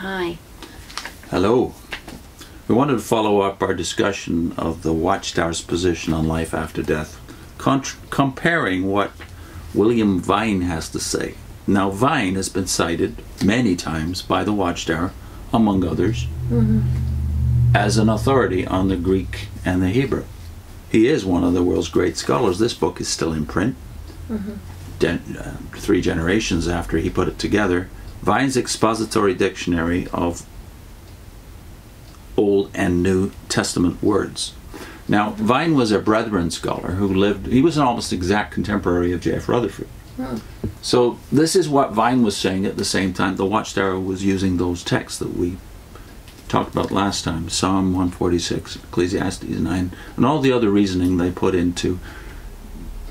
Hi. Hello. We wanted to follow up our discussion of the Watchtower's position on life after death, comparing what William Vine has to say. Now, Vine has been cited many times by the Watchtower, among others, as an authority on the Greek and the Hebrew. He is one of the world's great scholars. This book is still in print. 3 generations after he put it together. Vine's Expository Dictionary of Old and New Testament words. Now, Vine was a Brethren scholar who lived, he was an almost exact contemporary of J.F. Rutherford. So this is what Vine was saying at the same time the Watchtower was using those texts that we talked about last time, Psalm 146, Ecclesiastes 9, and all the other reasoning they put into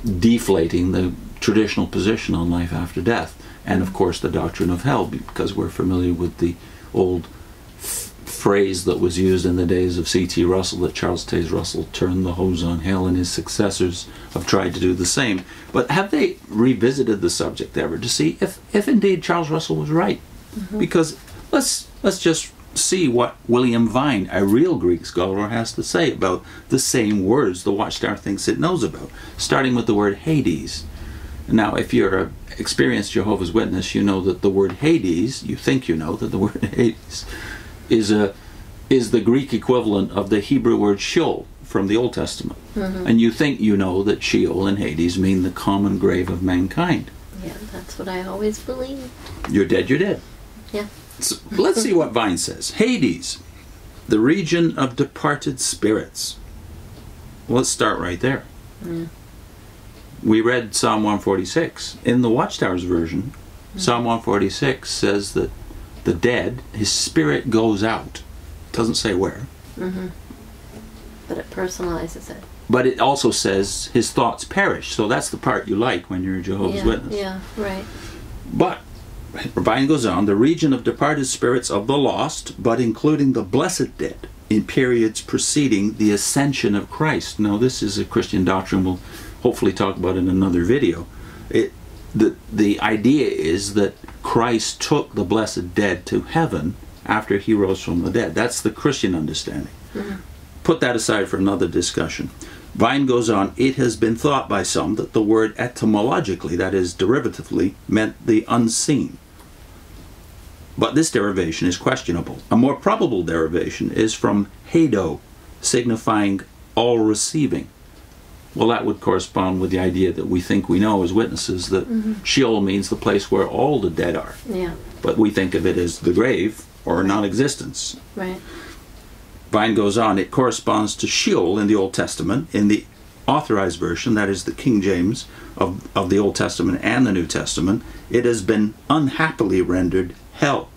deflating the traditional position on life after death, and of course the doctrine of hell, because we're familiar with the old phrase that was used in the days of C.T. Russell, that Charles Taze Russell turned the hose on hell, and his successors have tried to do the same. But have they revisited the subject ever to see if indeed Charles Russell was right? Because let's just see what William Vine, a real Greek scholar, has to say about the same words the Watchtower thinks it knows about, starting with the word Hades. Now, if you're an experienced Jehovah's Witness, you know that the word Hades, you think you know that the word Hades is the Greek equivalent of the Hebrew word Sheol from the Old Testament. And you think you know that Sheol and Hades mean the common grave of mankind. Yeah, that's what I always believed. You're dead, you're dead. Yeah. So let's see what Vine says. Hades, the region of departed spirits. Well, let's start right there. We read Psalm 146. In the Watchtower's version, Psalm 146 says that the dead, his spirit goes out. It doesn't say where. But it personalizes it. But it also says his thoughts perish. So that's the part you like when you're a Jehovah's Witness. Yeah, right. But Vine goes on, the region of departed spirits of the lost, but including the blessed dead, in periods preceding the ascension of Christ. Now, this is a Christian doctrine we'll hopefully talk about in another video. The idea is that Christ took the blessed dead to heaven after he rose from the dead. That's the Christian understanding. Put that aside for another discussion. Vine goes on, it has been thought by some that the word etymologically, that is derivatively, meant the unseen. But this derivation is questionable. A more probable derivation is from hado, signifying all receiving. Well, that would correspond with the idea that we think we know as witnesses that Sheol means the place where all the dead are. Yeah. But we think of it as the grave or non-existence. Right. Vine goes on, it corresponds to Sheol in the Old Testament. In the Authorized Version, that is the King James of the Old Testament and the New Testament, it has been unhappily rendered hell.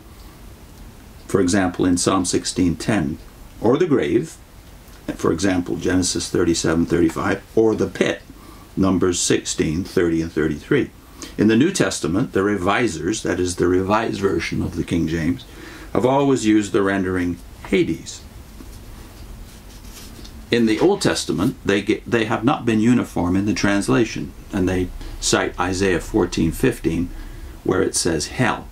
For example, in Psalm 16:10, or the grave, for example, Genesis 37:35, or the pit, Numbers 16:30 and 33. In the New Testament, the revisers, that is the Revised Version of the King James, have always used the rendering Hades. In the Old Testament, they have not been uniform in the translation, and they cite Isaiah 14:15, where it says hell,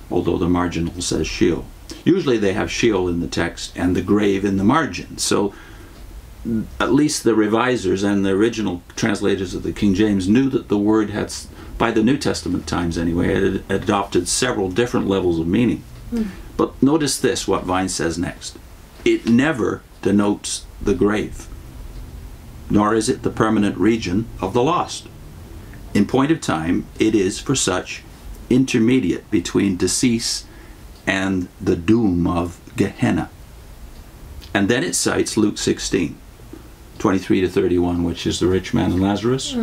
although the marginal says Sheol. Usually they have Sheol in the text and the grave in the margin. So at least the revisers and the original translators of the King James knew that the word had, by the New Testament times anyway, it had adopted several different levels of meaning. But notice this, what Vine says next. It never denotes the grave, nor is it the permanent region of the lost. In point of time, it is for such intermediate between decease and the doom of Gehenna. And then it cites Luke 16:23-31, which is the rich man and Lazarus.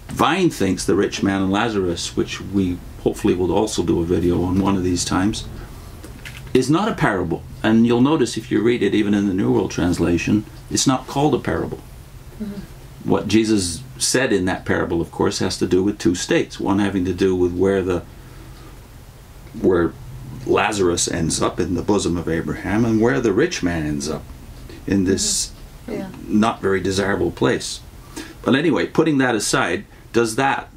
Vine thinks the rich man and Lazarus, which we hopefully will also do a video on one of these times, is not a parable. And you'll notice if you read it, even in the New World Translation, it's not called a parable. What Jesus said in that parable, of course, has to do with 2 states. One having to do with where Lazarus ends up in the bosom of Abraham, and where the rich man ends up in this not very desirable place. But anyway, putting that aside, does that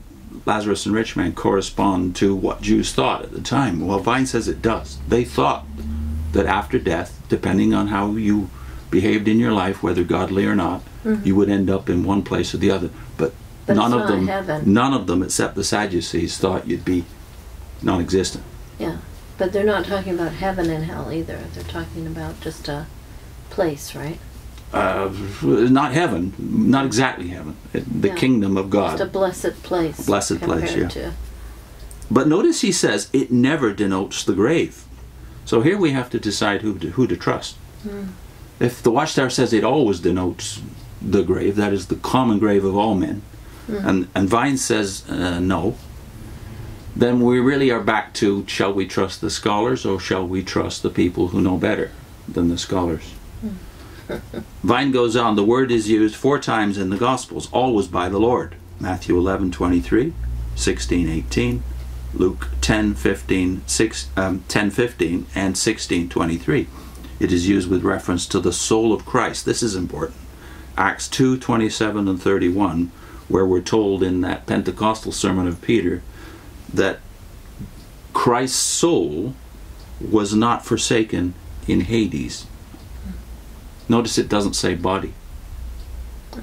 Lazarus and rich man correspond to what Jews thought at the time? Well, Vine says it does. They thought that after death, depending on how you behaved in your life, whether godly or not, you would end up in one place or the other. But none it's of not them, heaven. none of them, except the Sadducees, thought you'd be non-existent. Yeah, but they're not talking about heaven and hell either. They're talking about just a place, right? Not heaven, not exactly heaven. The Yeah. kingdom of God. Just a blessed place. A blessed place, compared yeah. to- But notice he says it never denotes the grave. So here we have to decide who to trust. If the Watchtower says it always denotes the grave, that is the common grave of all men, and Vine says no, then we really are back to, shall we trust the scholars or shall we trust the people who know better than the scholars? Vine goes on, the word is used 4 times in the Gospels, always by the Lord. Matthew 11:23, 16:18, Luke 10:15, 10:15, and 16:23. It is used with reference to the soul of Christ. This is important. Acts 2:27 and 31, where we're told in that Pentecostal sermon of Peter that Christ's soul was not forsaken in Hades. Notice it doesn't say body.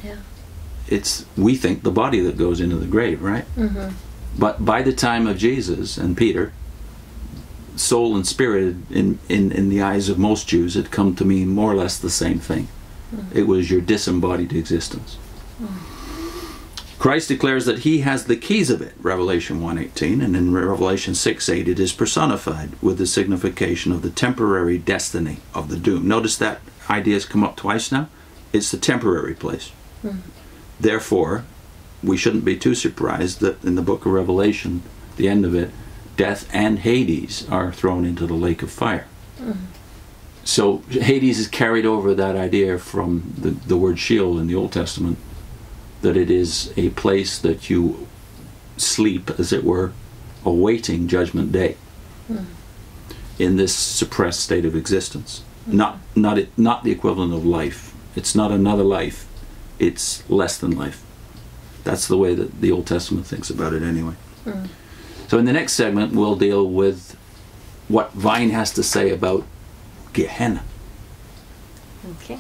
Yeah. It's, we think, the body that goes into the grave, right? But by the time of Jesus and Peter, soul and spirit in the eyes of most Jews had come to mean more or less the same thing. It was your disembodied existence. Christ declares that he has the keys of it, Revelation 1:18, and in Revelation 6:8 it is personified with the signification of the temporary destiny of the doom. Notice that idea has come up twice now. It's the temporary place. Therefore, we shouldn't be too surprised that in the book of Revelation, the end of it, death and Hades are thrown into the lake of fire. So Hades has carried over that idea from the word Sheol in the Old Testament, that it is a place that you sleep, as it were, awaiting judgment day in this suppressed state of existence. Not the equivalent of life. It's not another life. It's less than life. That's the way that the Old Testament thinks about it anyway. So in the next segment we'll deal with what Vine has to say about Gehenna. Okay.